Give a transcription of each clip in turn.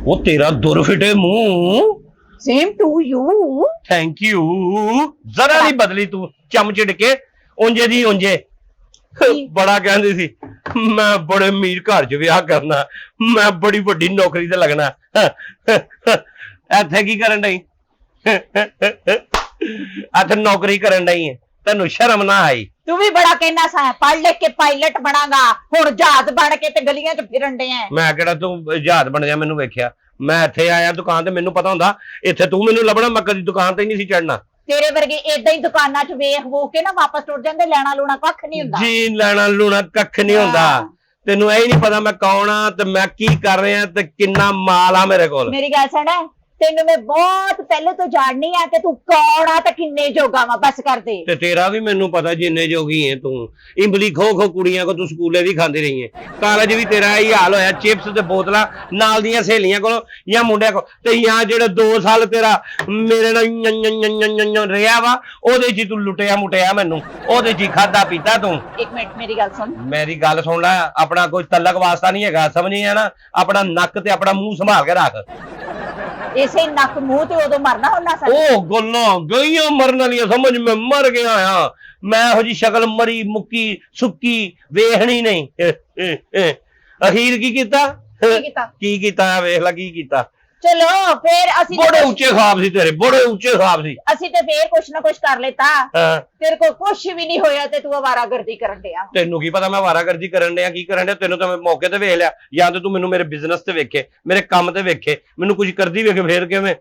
वो तेरा दुर फिटे मुंह। Same to you. Thank you. जरा नहीं बदली तू, चमचिड़ के उंजे दी उंजे। बड़ा कहंदी सी मैं बड़े अमीर घर च विआह करना, मैं बड़ी बड़ी नौकरी ते लगना। इत्थे की करन डई? इत्थे नौकरी करन डई है, तेनू शर्म ना आई? तू भी बड़ा कहना सा पढ़ लिख के पायलट बनागा, हुण जहाज बन के ते गलियां च फिरन डे हैं। मैं केड़ा तू जहाज बन जा मैनू वेख्या? मैं इत्थे आया दुकान ते मैनू पता हुंदा इत्थे तू मैनू लभना, मैं कदी दुकान ते नहीं सी चढ़ना। तेरे वर्गे इदां ही दुकानां च वेख वूख के ना वापस टुर जांदे, लेना लूना कख नहीं हुंदा जी। लेना लूना कख नहीं हुंदा। तेनू यही नहीं पता मैं कौन आ ते मैं की कर रहा ते किन्ना माल आ मेरे कोल। मेरी गल सुन, तेनू मैं बहुत पहले तो जाननी आ कि तू कौन आ ते किन्ने जोगा वा, बस कर दे। ते तेरा भी मैनू पता जिन्ने जोगी है तू। इमली खो खो कुड़ियां को तू स्कूले भी खांदी रही है, कॉलेज भी तेरा ही हाल होया। चिप्स ते बोतलां नाल दियां सहेलियां कोलों या मुंडियां को, ते यहाँ जेड़े 2 साल तेरा मेरे नाल रहा वा ओदे च तू लुटिया मुटिया मैनू, ओदे च खादा पीता तू। एक मिनट मेरी गल सुन। मेरी गल सुन लै, अपना कोई तलक वास्ता नहीं है, समझी है ना? अपना नक ते अपना मुंह संभाल के रख। इसे नक मुंह ते उदों मरना होना सा। ओ गल्लां गईयां मरन वालियां, समझ मैं मर गया हां। मैं हो जी शक्ल मरी मुक्की सुक्की वेखनी नहीं। अखीर की कीता? की कीता वेख ला की कीता। चलो फिर असी बड़े ऊंचे ख्वाब सी तेरे, बड़े ऊंचे ख्वाब सी। असी ते फिर कुछ ना कुछ कर लेता। तेरे को कुछ भी नहीं होया ते तू आवारागर्दी करन दिया। तेनू की पता मैं आवारागर्दी करन दिया की करन दिया? तेनू तो मैं मौके ते वेख लिया, या तो तू मैनू मेरे बिजनेस ते वेखे, मेरे काम ते वेखे, मैनू कुछ करदी वेखे फिर किवें?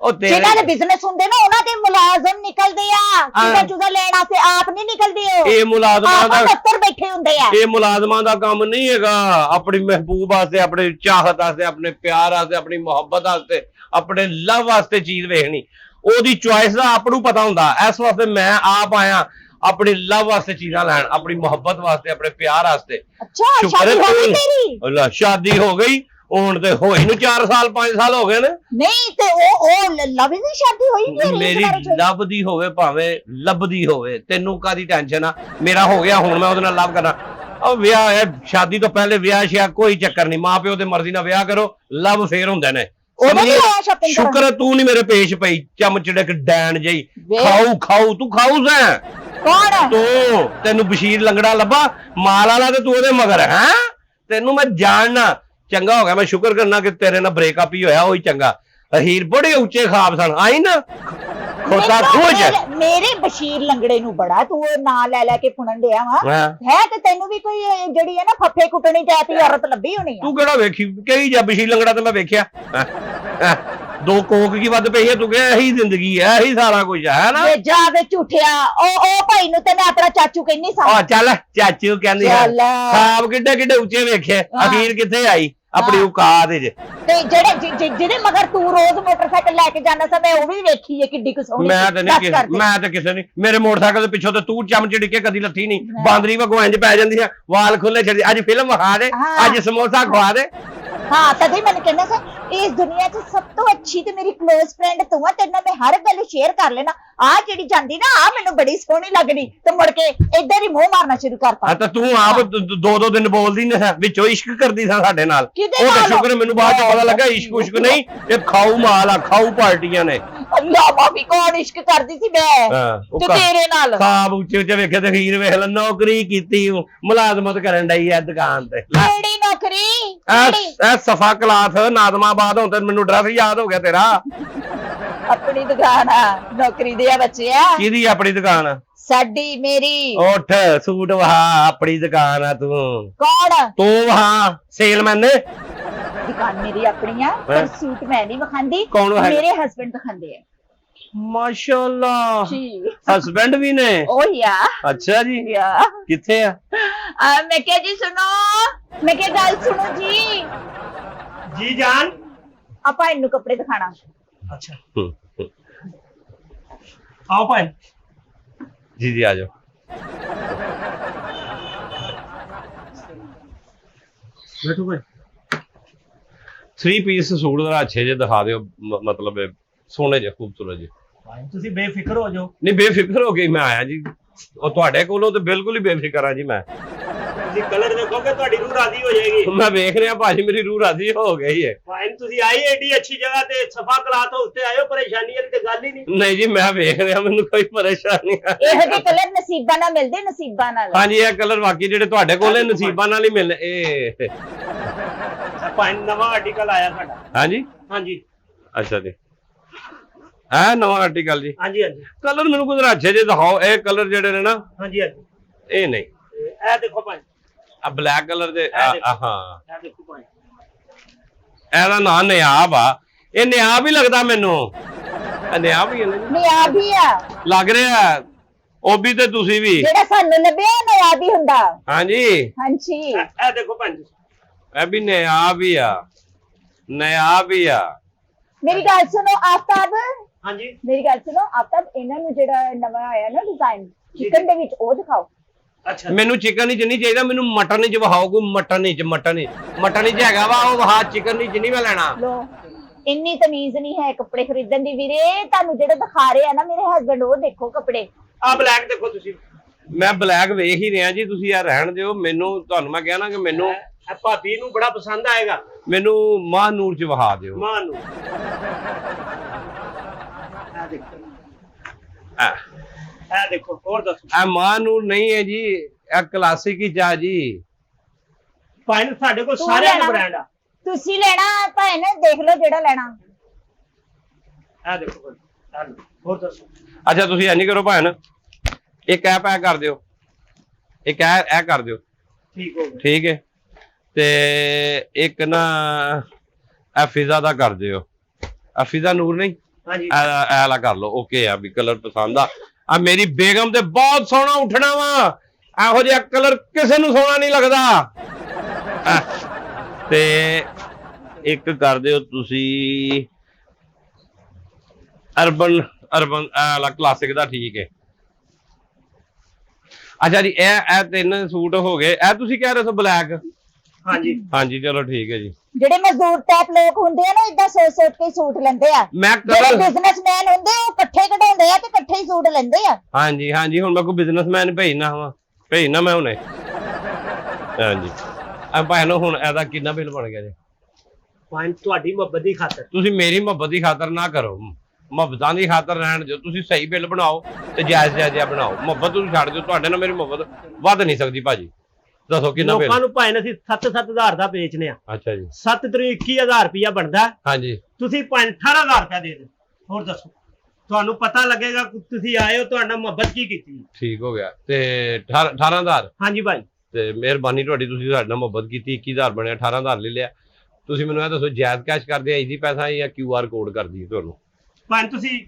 जिन्हां दे बिजनेस हुंदे ना उन्हां दे मुलाजम निकलदे आ, चूजा चूजा लेण वास्ते आप नहीं निकलदे हो। ये मुलाजमां दा दफ्तर बैठे हुंदे आ। ये मुलाजमां दा काम नहीं हैगा। अपनी महबूब वास्ते, अपने चाहत वास्ते, अपने प्यार वास्ते, अपनी मोहब्बत वास्ते, अपने लव वास्ते चीज वेखनी, ओदी चॉइस दा आप नूं पता हुंदा। इस वास्ते मैं आप आया अपनी लव वास्ते चीज़ां लैण, अपनी मोहब्बत वास्ते, अपने प्यार वास्ते। अच्छा शादी हो गई तेरी? अल्लाह शादी हो गई हुण ते होई नूं 4 साल 5 साल हो गए ने। नहीं ते ओ लव दी शादी होई तेरी? मेरी लव दी होवे भावें लभदी होवे, तेनू कादी टेंशन आ? मेरा हो गया हुण मैं ओदे नाल लव करना। ओ विआह है, शादी तो पहले विआह शिया कोई चक्कर नहीं, मां प्यो दी मर्जी नाल विआह करो, लव फेर हुंदे ने। शुक्र है तू नहीं मेरे पेश पई चमचड़क डैन जई। खाऊ खाऊ तू खाऊ सै कौन तू? तेनू बशीर लंगड़ा लब्बा माल वाला ते तू ओदे मगर है। तेनू मैं जानना, चंगा हो गया मैं शुक्र करना कि तेरे नाल ब्रेकअप ही होया, वही चंगा। अहीर बड़े ऊंचे ख्वाब सन, आई ना खोता खोज। मेरे बशीर लंगड़े नू बड़ा तू ना ले के फुणन दिया वा है ते तेनू भी कोई जड़ी है ना फफे कुटनी जाती औरत लभी होनी है। तू केड़ा वेखी कई जा बशीर लंगड़ा ते मैं वेख्या? 2 कोक की वध पई है, तू कह यही जिंदगी है, यही सारा कुछ है ना? जा वे झूठिया ओ भाई नू ते मैं अपना चाचू कहनी सा। आ चल चाचू कहंदी है। ख्वाब किड्डे किड्डे ऊंचे वेखे, अखीर किथे आई अपनी औकात च। ते जेड़े मगर तू रोज मोटरसाइकिल लेके जाना सा, मैं ओ भी वेखी है किड्डी कुछ सोहनी। मैं ते किसे नहीं, मेरे मोटरसाइकिल दे पिछों ते तू चमचड़ के कदी लथी नहीं। बांदरी वांगू इंज पै जांदी है, वाल खुले छड़ी। अज फिल्म विखा दे, अज समोसा खवा दे। हाँ तभी मैंने कहना सा इस दुनिया च सब तो अच्छी ते मेरी क्लोज फ्रेंड तू है, तेरे नाल मैं हर गल शेयर कर लेना। आ जेड़ी जांदी ना आ मैनू बड़ी सोहनी लगनी, ते मुड़ के इधर ही मुंह मारना शुरू करता। ते तू आप 2-2 दिन बोलदी ना, विचों इश्क करदी सा साडे नाल। ओ ते शुक्र मैनू बाद च पता लगा इश्क उश्क नहीं, ये खाऊ माल आ, खाऊ पार्टियां ने। अल्लाह भाभी कौन इश्क करदी सी मैं ते तेरे नाल? खाब ऊंचे ऊंचे वेखे ते हीर वेख ल, नौकरी कीती मुलाजमत करन डई है दुकान ते। केड़ी नौकरी? ए सफा क्लास नाज़माबाद हुण ते मैनू एड्रेस याद हो गया तेरा। अपनी दुकान आ नौकरी दे बच्चे आ। किहदी अपनी दुकान? साडी मेरी। उठ सूट वहा, अपनी दुकान आ तू। कौन? तू वहा सेलमैन ने। दुकान मेरी अपनी आ, पर सूट मैं नहीं वखांदी, कौन है? मेरे हस्बैंड वखांदे हैं। माशाअल्लाह जी हस्बैंड भी ने? ओ या अच्छा जी या किथे है? मैं क्या जी सुनो, मैं क्या गल सुनो जी। जी जान आपा इन्नू कपड़े दिखाना। अच्छा आओ भाई। जी जी आ जाओ। बैठो भाई। 3 पीस सूट जरा अच्छे जे दिखा दियो, मतलब सोने जे खूबसूरत जी। ਤੁਸੀਂ ਬੇਫਿਕਰ ਹੋ ਜਾਓ। नहीं बेफिक्र हो गई मैं आया जी, और ਤੁਹਾਡੇ ਕੋਲੋਂ तो बिल्कुल ही बेफिक्र हाँ जी मैं। ਤੁਸੀਂ ਕਲਰ ਦੇਖੋਗੇ ਤੁਹਾਡੀ ਰੂਹ ਰਾਜ਼ੀ ਹੋ ਜਾਏਗੀ। ਮੈਂ ਵੇਖ ਰਿਹਾ ਭਾਜੀ ਮੇਰੀ ਰੂਹ ਰਾਜ਼ੀ ਹੋ ਗਈ ਹੈ। ਫਾਈਨ ਤੁਸੀਂ ਆਈ ਏਡੀ ਅੱਛੀ ਜਗ੍ਹਾ ਤੇ ਸਫਾ ਕਲਾਤ ਹਾਊਸ ਤੇ ਆਇਓ, ਪਰੇਸ਼ਾਨੀ ਵਾਲੀ ਤੇ ਗੱਲ ਹੀ ਨਹੀਂ। ਨਹੀਂ ਜੀ ਮੈਂ ਵੇਖ ਰਿਹਾ, ਮੈਨੂੰ ਕੋਈ ਪਰੇਸ਼ਾਨੀ ਨਹੀਂ। ਇਹੋ ਜਿਹੇ ਕਲਰ ਨਸੀਬਾਂ ਨਾਲ ਮਿਲਦੇ, ਨਸੀਬਾਂ ਨਾਲ। ਹਾਂਜੀ ਇਹ ਕਲਰ ਬਾਕੀ ਜਿਹੜੇ ਤੁਹਾਡੇ ਕੋਲ ਨੇ ਨਸੀਬਾਂ ਨਾਲ ਹੀ ਮਿਲਨੇ ਇਹ। ਫਾਈਨ ਨਵਾਂ ਆਰਟੀਕਲ ਆਇਆ ਸਾਡਾ। ਹਾਂਜੀ ਹਾਂਜੀ ਅੱਛਾ ਜੀ ਹੈ ਨਵਾਂ ਆਰਟੀਕਲ ਜੀ। ਹਾਂਜੀ ਹਾਂਜੀ ਕਲਰ ਮੈਨੂੰ ਕੁਝ ਅੱਛੇ ਜਿਹੇ ਦਿਖਾਓ। ਇਹ ਕਲਰ ਜਿਹੜੇ ਨੇ ਨਾ ਹਾਂਜੀ ਹਾਂਜੀ ਇਹ ਨਹੀਂ, ਇਹ ਦੇਖੋ ਭਾਈ, ਆ ਬਲੈਕ ਕਲਰ ਦੇ ਹਾਂ ਇਹ ਦੇਖੋ ਭਾਈ, ਇਹਦਾ ਨਾਂ ਨਿਆਬ ਆ। ਇਹ ਨਿਆਬ ਹੀ ਲੱਗਦਾ ਮੈਨੂੰ। ਇਹ ਨਿਆਬ ਹੀ ਹੈ ਨਾ ਜੀ? ਨਿਆਬ ਹੀ ਆ, ਲੱਗ ਰਿਹਾ ਉਹ ਵੀ ਤੇ ਤੁਸੀਂ ਵੀ। ਜਿਹੜਾ ਸਾਨੂੰ ਲੱਭਿਆ ਨਿਆਬ ਹੀ ਹੁੰਦਾ। ਹਾਂਜੀ ਹਾਂਜੀ ਇਹ ਦੇਖੋ ਭਾਈ, ਇਹ ਵੀ ਨਿਆਬ ਹੀ ਆ, ਨਿਆਬ ਹੀ ਆ। ਮੇਰੀ ਗੱਲ ਸੁਣੋ ਆਫਤਾਬ, ਹਾਂਜੀ ਮੇਰੀ ਗੱਲ ਸੁਣੋ ਆਫਤਾਬ, ਇਹਨਾਂ ਨੂੰ ਜਿਹੜਾ ਨਵਾਂ ਆਇਆ ਨਾ ਡਿਜ਼ਾਈਨ ਚਿਕਨ ਦੇ ਵਿੱਚ, ਉਹ ਦਿਖਾਓ। ਅੱਛਾ ਮੈਨੂੰ ਚਿਕਨ ਨਹੀਂ ਨਹੀਂ ਚਾਹੀਦਾ, ਮੈਨੂੰ ਮਟਨ ਚ ਵਹਾਓ। ਕੋਈ ਮਟਨ ਚ ਹੈਗਾ ਵਾ ਉਹ ਵਹਾ, ਚਿਕਨ ਚ ਨਹੀਂ ਮੈਂ ਲੈਣਾ। ਲੋ ਇੰਨੀ ਤਮੀਜ਼ ਨਹੀਂ ਹੈ ਕੱਪੜੇ ਖਰੀਦਣ ਦੀ ਵੀਰੇ। ਤੁਹਾਨੂੰ ਜਿਹੜਾ ਦਿਖਾ ਰਹੇ ਆ ਨਾ ਮੇਰੇ ਹਸਬੰਡ, ਉਹ ਦੇਖੋ ਕੱਪੜੇ। ਆ ਬਲੈਕ ਦੇਖੋ ਤੁਸੀਂ, ਮੈਂ ਬਲੈਕ ਵੇਖ ਹੀ ਰਿਹਾ ਜੀ, ਤੁਸੀਂ ਯਾਰ ਰਹਿਣ ਦਿਓ ਮੈਨੂੰ। ਤੁਹਾਨੂੰ ਮੈਂ ਕਹਿਣਾ ਕਿ ਮੈਨੂੰ ਇਹ ਭਾਬੀ ਨੂੰ ਬੜਾ ਪਸੰਦ ਆਏਗਾ। ਮੈਨੂੰ ਮਾਹ ਨੂਰ ਚ ਵਹਾ ਦਿਓ। ਮਾਂ ਨੂੰ ਇਹ ਦੇਖੋ, ਇਹ ਦੇਖੋ, ਹੋਰ ਦੱਸੋ। ਇਹ ਮਾਹ ਨੂਰ ਨਹੀਂ ਹੈ ਜੀ, ਇਹ ਕਲਾਸਿਕ ਹੀ ਚਾ ਜੀ। ਫਾਈਨ ਸਾਡੇ ਕੋਲ ਤੂੰ ਸਾਰਿਆਂ ਦੇ ਲੈਣਾ? ਬ੍ਰਾਂਡ ਆ। ਤੁਸੀਂ ਲੈਣਾ ਭਾਵੇਂ ਨਾ ਦੇਖ ਲਓ ਜਿਹੜਾ ਲੈਣਾ। ਇਹ ਦੇਖੋ ਭਾਈ, ਇਹ ਲਓ। ਹੋਰ ਦੱਸੋ। ਅੱਛਾ ਤੁਸੀਂ ਐ ਨਹੀਂ ਕਰੋ ਭੈਣ, ਇੱਕ ਐ ਪੈਕ ਕਰ ਦਿਓ, ਇੱਕ ਐ ਕਰ ਦਿਓ, ਠੀਕ ਹੋ ਗਿਆ। ਠੀਕ ਹੈ। ਤੇ ਇੱਕ ਨਾ ਇਹ ਫਿਜ਼ਾ ਦਾ ਕਰ ਦਿਓ। ਆ ਫਿਜ਼ਾ ਨੂਰ ਨਹੀਂ, ਹਾਂਜੀ ਐ ਵਾਲਾ ਕਰ ਲਓ। ਓਕੇ ਆ ਵੀ ਕਲਰ ਪਸੰਦ ਆ। ਆ ਮੇਰੀ ਬੇਗਮ ਤੇ ਬਹੁਤ ਸੋਹਣਾ ਉੱਠਣਾ ਵਾ। ਇਹੋ ਜਿਹਾ ਕਲਰ ਕਿਸੇ ਨੂੰ ਸੋਹਣਾ ਨਹੀਂ ਲੱਗਦਾ। ਤੇ ਇੱਕ ਕਰ ਦਿਓ ਤੁਸੀਂ ਅਰਬਨ ਵਾਲਾ ਕਲਾਸਿਕ ਦਾ, ਠੀਕ ਹੈ। ਅੱਛਾ ਜੀ ਇਹ ਤਿੰਨ ਸੂਟ ਹੋ ਗਏ। ਇਹ ਤੁਸੀਂ ਕਹਿ ਰਹੇ ਹੋ ਬਲੈਕ? ਹਾਂਜੀ ਹਾਂਜੀ ਚਲੋ ਠੀਕ ਹੈ ਜੀ। ਜਿਹੜੇ ਮਜ਼ਦੂਰ ਟਾਈਪ ਲੋਕ ਹੁੰਦੇ ਆ ਨਾ, ਇਦਾਂ ਸੋਚ ਕੇ ਸੂਟ ਲੈਂਦੇ ਆ। ਮੈਂ ਜਿਹੜੇ ਕਲਰ ਬਿਜ਼ਨਸਮੈਨ ਹੁੰਦੇ ਆ, ਉਹ ਇਕੱਠੇ ਕਢਾਉਂਦੇ ਆ ਤੇ ਇਕੱਠੇ ਹੀ ਸੂਟ ਲੈਂਦੇ ਆ। ਹਾਂਜੀ ਹਾਂਜੀ ਹੁਣ ਮੈਂ ਕੋਈ ਬਿਜ਼ਨਸਮੈਨ ਭੇਜਣਾ ਮੈਂ ਹੁਣੇ। ਹਾਂਜੀ ਆ ਭਾਈ ਨੂੰ ਹੁਣ ਇਹਦਾ ਕਿੰਨਾ ਬਿੱਲ ਬਣ ਗਿਆ ਜੀ? ਫਾਈਨ ਤੁਹਾਡੀ ਮੁਹੱਬਤ ਦੀ ਖਾਤਰ। ਤੁਸੀਂ ਮੇਰੀ ਮੁਹੱਬਤ ਦੀ ਖਾਤਰ ਨਾ ਕਰੋ, ਮੁਹੱਬਤਾਂ ਦੀ ਖਾਤਰ ਰਹਿਣ ਦਿਓ। ਤੁਸੀਂ ਸਹੀ ਬਿੱਲ ਬਣਾਓ ਤੇ ਜਾਇਜ਼ ਜਿਹਾ ਬਣਾਓ। ਮੁਹੱਬਤ ਤੁਸੀਂ ਛੱਡ ਦਿਓ, ਤੁਹਾਡੇ ਨਾਲ ਮੇਰੀ ਮੁਹੱਬਤ ਵੱਧ ਨਹੀਂ ਸਕਦੀ ਭਾਜੀ। ਦੱਸੋ ਕਿੰਨਾ ਬਿੱਲ? ਲੋਕਾਂ ਨੂੰ ਭਾਵੇਂ ਅਸੀਂ 7-7 ਦਾ ਵੇਚਨੇ ਆ। ਅੱਛਾ ਜੀ 7 ਤਰੀਕ 21,000 ਰੁਪਇਆ ਬਣਦਾ। ਹਾਂਜੀ ਤੁਸੀਂ 18,000 ਰੁਪਇਆ ਦੇ ਦਿਓ। ਹੋਰ ਦੱਸੋ, ਤੁਹਾਨੂੰ ਪਤਾ ਲੱਗੇਗਾ ਕਿ ਤੁਸੀਂ ਆਏ ਹੋ, ਤੁਹਾਡਾ ਮੁਹੱਬਤ ਕੀ ਕੀਤੀ। ਠੀਕ ਹੋ ਗਿਆ। ਤੇ 18,000 ਹਾਂਜੀ ਭਾਈ ਤੇ ਮਿਹਰਬਾਨੀ ਤੁਹਾਡੀ, ਤੁਸੀਂ ਸਾਡੇ ਨਾਲ ਮੁਹੱਬਤ ਕੀਤੀ। 21,000 ਬਣਿਆ, 18,000 ਲੈ ਲਿਆ। ਤੁਸੀਂ ਮੈਨੂੰ ਇਹ ਦੱਸੋ ਜਾਇਜ਼ ਕੈਸ਼ ਕਰਦੇ ਆ, ਈਜ਼ੀ ਪੈਸਾ ਜਾਂ QR ਕੋਡ ਕਰਦੀ ਤੁਹਾਨੂੰ? ਭਾਵੇਂ ਤੁਸੀਂ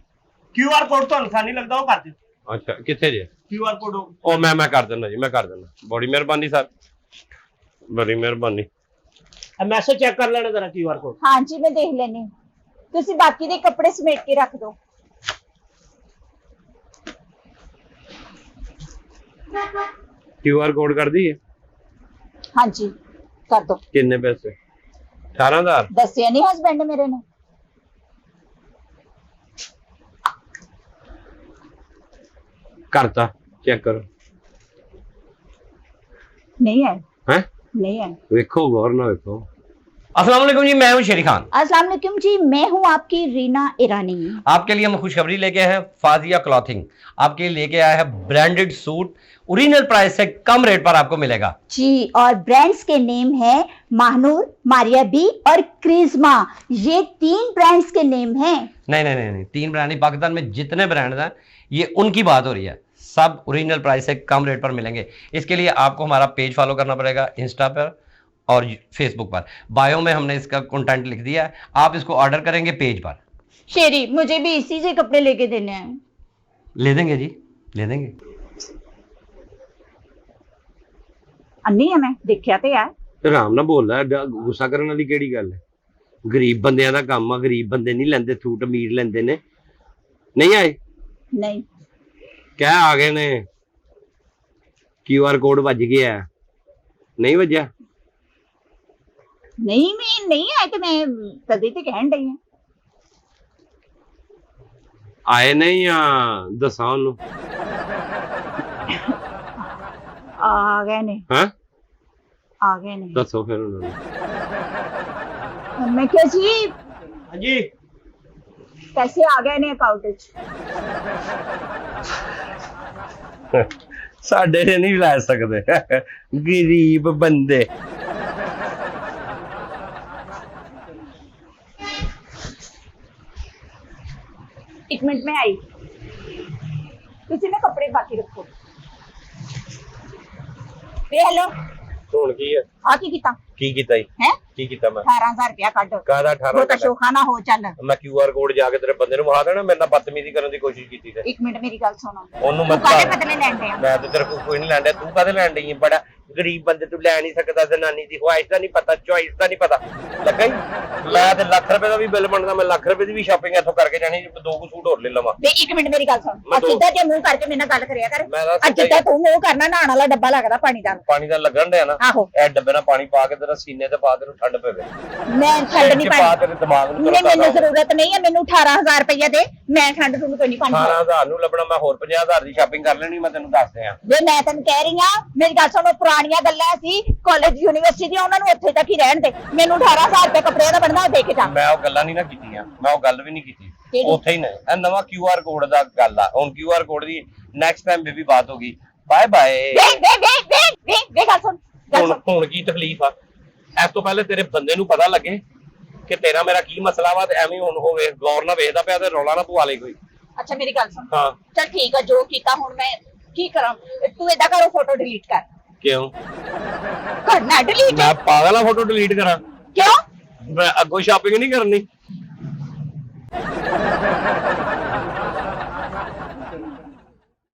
QR ਕੋਡ ਤੁਹਾਨੂੰ ਆਸਾਨੀ ਲੱਗਦਾ ਉਹ ਕਰ ਦਿਓ। ਅੱਛਾ ਕਿੱਥੇ ਜੇ QR ਕੋਡ ਉਹ ਮੈਂ ਕਰ ਦਿੰਦਾ ਜੀ, ਮੈਂ ਕਰ ਦਿੰਦਾ। ਬੜੀ ਮਿਹਰਬਾਨੀ ਸਰ, ਬੜੀ ਮਿਹਰਬਾਨੀ। ਮੈਸੇਜ ਚੈੱਕ ਕਰ ਲੈਣਾ ਜ਼ਰਾ QR ਕੋਡ। ਹਾਂਜੀ ਮੈਂ ਦੇਖ ਲੈਣੀ। ਤੁਸੀਂ ਬਾਕੀ ਦੇ ਕੱਪੜੇ ਸਮੇਟ ਕੇ ਰੱਖ ਦਿਓ। QR ਕੋਡ ਕਰਦੀ ਹੈ? ਹਾਂਜੀ ਕਰ ਦਿਓ। ਕਿੰਨੇ ਪੈਸੇ? 18,000 ਦੱਸਿਆ ਨਹੀਂ ਹਸਬੰਡ ਮੇਰੇ ਨੇ? ਕਰਤਾ, ਚੈੱਕ ਕਰੋ। नहीं है, है नहीं है। देखो गौर ना देखो। अस्सलाम वालेकुम जी, मैं हूं शेरी खान। अस्सलाम वालेकुम जी, मैं हूं आपकी रीना ईरानी। आपके लिए हम खुशखबरी लेके आए हैं। फाजिया क्लॉथिंग आपके लिए लेके आया है ब्रांडेड सूट, ओरिजिनल प्राइस से कम रेट पर आपको मिलेगा जी। और ब्रांड्स के नेम है महानूर, मारिया बी और क्रिज्मा। ये 3 ब्रांड्स के नेम हैं। नहीं, 3 ब्रांड नहीं, पाकिस्तान में जितने ब्रांड हैं ये उनकी बात हो रही है। सब ओरिजिनल प्राइस से कम रेट पर मिलेंगे। इसके लिए आपको हमारा पेज फॉलो करना पड़ेगा इंस्टा पर और फेसबुक पर। बायो में हमने इसका कंटेंट लिख दिया है, आप इसको ऑर्डर करेंगे पेज पर। शेरी, मुझे भी इसी से कपड़े लेके देने हैं। ले देंगे जी, ले देंगे। अन्नी है मैं देखिया तो यार। आराम ना बोल रहा, गुस्सा करने वाली केड़ी गल है? गरीब बंदियां दा काम आ, गरीब बंदे नहीं लेंदे सूट, अमीर लेंदे ने। नहीं आए? नहीं क्या आ गए ने? QR कोड वज गया, नहीं वजया? नहीं मैं नहीं आए तो मैं तभी तो कहन रही हूं। आए नहीं या दसा उन्होंने? आ गए ने। हाँ ਆ ਗਏ ਨੇ ਦੱਸੋ ਫਿਰ ਉਹਨਾਂ ਮੈਂ ਕਿਹਾ ਜੀ ਹਾਂਜੀ ਪੈਸੇ ਆ ਗਏ ਨੇ ਅਕਾਊਂਟ ਵਿੱਚ। ਨੂੰ ਸਾਡੇ ਨੇ ਨਹੀਂ ਲੈ ਸਕਦੇ ਗਰੀਬ ਬੰਦੇ। एक मिनट में आई। किसी ने कपड़े बाकी रखो। हेलो ਹੁਣ ਕੀ ਹੈ आ की किता ਕੀ ਕੀਤਾ ਜੀ है ਕੀ ਕੀਤਾ ਮੈਂ 18000 रुपया काट ਕਾਹਦਾ 18 वो कशो खाना हो चल। ਮੈਂ QR ਕੋਡ ਜਾ ਕੇ ਤੇਰੇ ਬੰਦੇ ਨੂੰ ਵਿਖਾ ਦੇਣਾ। ਮੇਰੇ ਨਾਲ ਬਦਤਮੀਜ਼ੀ ਕਰਨ ਦੀ ਕੋਸ਼ਿਸ਼ ਕੀਤੀ ਤੇ एक मिनट मेरी गल सुनो ਉਹਨੂੰ तू ਮੈਂ कादे बदले लैंदे आ ਮੈਂ ਤੇ ਤੇਰੇ ਕੋਲ ਕੋਈ ਨਹੀਂ ਲੈਂਦਾ। ਤੂੰ ਕਾਹਦੇ ਲੈਣ ਡਈ ਹੈ? ਬੜਾ ਗਰੀਬ ਬੰਦੇ ਤੂੰ ਲੈ ਨਹੀਂ ਸਕਦਾ। ਜ਼ਨਾਨੀ ਦੀ ਖੁਆਇਸ਼ ਦਾ ਨਹੀਂ ਪਤਾ, ਚੁਆਇਸ ਦਾ ਨਹੀਂ ਪਤਾ। ਲੱਗਾ ਹੀ ਮੈਂ ਤੇ ਲੱਖ ਰੁਪਏ ਦਾ ਵੀ ਬਿੱਲ ਬਣਦਾ। ਮੈਂ ਲੱਖ ਰੁਪਏ ਦੀ ਵੀ ਸ਼ਾਪਿੰਗ ਇੱਥੋਂ ਕਰਕੇ ਜਾਣੀ। ਦੋ ਕੁ ਸੂਟ ਹੋਰ ਲੈ ਲਵਾਂ। ਵੇ एक मिनट मेरी गल सुन मैं आ सीधा जे मुंह करके मेरे नाल गल करिया कर। मैं तो आ जिद्दां तू मुंह करना नहाण वाला डब्बा लगदा पानी दा। ਪਾਣੀ ਦਾ ਲੱਗਣ ਡਿਆ ਨਾ आहो ਇਹ ਡੱਬੇ ਨਾਲ ਪਾਣੀ ਪਾ ਕੇ ਤੇਰਾ ਸੀਨੇ ਤੇ ਪਾ ਤੈਨੂੰ ਠੰਡ ਪਵੇ। मैं ठंड नहीं ਪਾ पानी ਤੇਰੇ ਦਿਮਾਗ ਨੂੰ नहीं मैंने जरूरत नहीं है। मैनू 18000 रुपया दे मैं ठंड ठुंड कोई नहीं पानी 18000 ਨੂੰ ਲੱਭਣਾ। ਮੈਂ ਹੋਰ 50000 ਦੀ ਸ਼ਾਪਿੰਗ ਕਰ ਲੈਣੀ। ਮੈਂ ਤੈਨੂੰ ਦੱਸ ਦਿਆਂ। ਵੇ ਮੈਂ ਤੈਨੂੰ ਕਹਿ ਰਹੀ ਆ ਮੇਰੀ ਗੱਲ ਸੁਣੋ ਪੁਰਾਣੀਆਂ ਗੱਲਾਂ ਸੀ ਕਾਲਜ ਯੂਨੀਵਰਸਿਟੀ ਦੀਆਂ ਉਹਨਾਂ ਨੂੰ ਉੱਥੇ ਤੱਕ ਹੀ ਰਹਿਣ ਦੇ। ਮੈਨੂੰ 18000 ਰੁਪਏ ਕੱਪੜਿਆਂ ਦਾ ਬਣਦਾ ਦੇ ਕੇ ਜਾ। ਮੈਂ ਉਹ ਗੱਲਾਂ ਨਹੀਂ ਨਾ ਕੀਤੀਆਂ। ਮੈਂ ਉਹ ਗੱਲ ਵੀ ਨਹੀਂ ਕੀਤੀ। ਕਿਹੜੀ? ਉੱਥੇ ਹੀ ਨੇ ਇਹ ਨਵਾਂ QR ਕੋਡ ਦਾ ਗੱਲ ਆ। ਹੁਣ QR ਕੋਡ ਦੀ ਨੈਕਸਟ ਟਾਈਮ ਬੇਬੀ ਬਾਤ ਹੋਗੀ। Bye bye. ਵੇ ਗੱਲ ਸੁਣ ਹੁਣ ਕੀ ਤਕਲੀਫ ਆ? ਇਸ ਤੋਂ ਪਹਿਲੇ ਤੇਰੇ ਬੰਦੇ ਨੂੰ ਪਤਾ ਲੱਗੇ ਕਿ ਤੇਰਾ ਮੇਰਾ ਕੀ ਮਸਲਾ ਵਾ ਤੇ ਐਵੇਂ ਹੁਣ ਹੋਵੇ ਗੌਰ ਨਾਲ ਵੇਖਦਾ ਪਿਆ ਤੇ ਰੌਲਾ ਨਾ ਪਵਾ ਲੈ ਕੋਈ। ਅੱਛਾ ਮੇਰੀ ਗੱਲ ਸੁਣ ਹਾਂ ਚਲ ਠੀਕ ਆ ਜੋ ਕੀਤਾ ਹੁਣ ਮੈਂ ਕੀ ਕਰਾਂ। ਤੂੰ ਏਦਾਂ ਕਰੋ ਫੋਟੋ ਡਿਲੀਟ ਕਰ। ਕਿਉਂ? ਕਰਨਾ ਡਿਲੀਟ ਮੈਂ ਪਾਗਲ ਆ ਫੋਟੋ ਡਿਲੀਟ ਕਰਾਂ? ਕਿਉਂ? ਮੈਂ ਅੱਗੋਂ ਸ਼ਾਪਿੰਗ ਨਹੀਂ ਕਰਨੀ।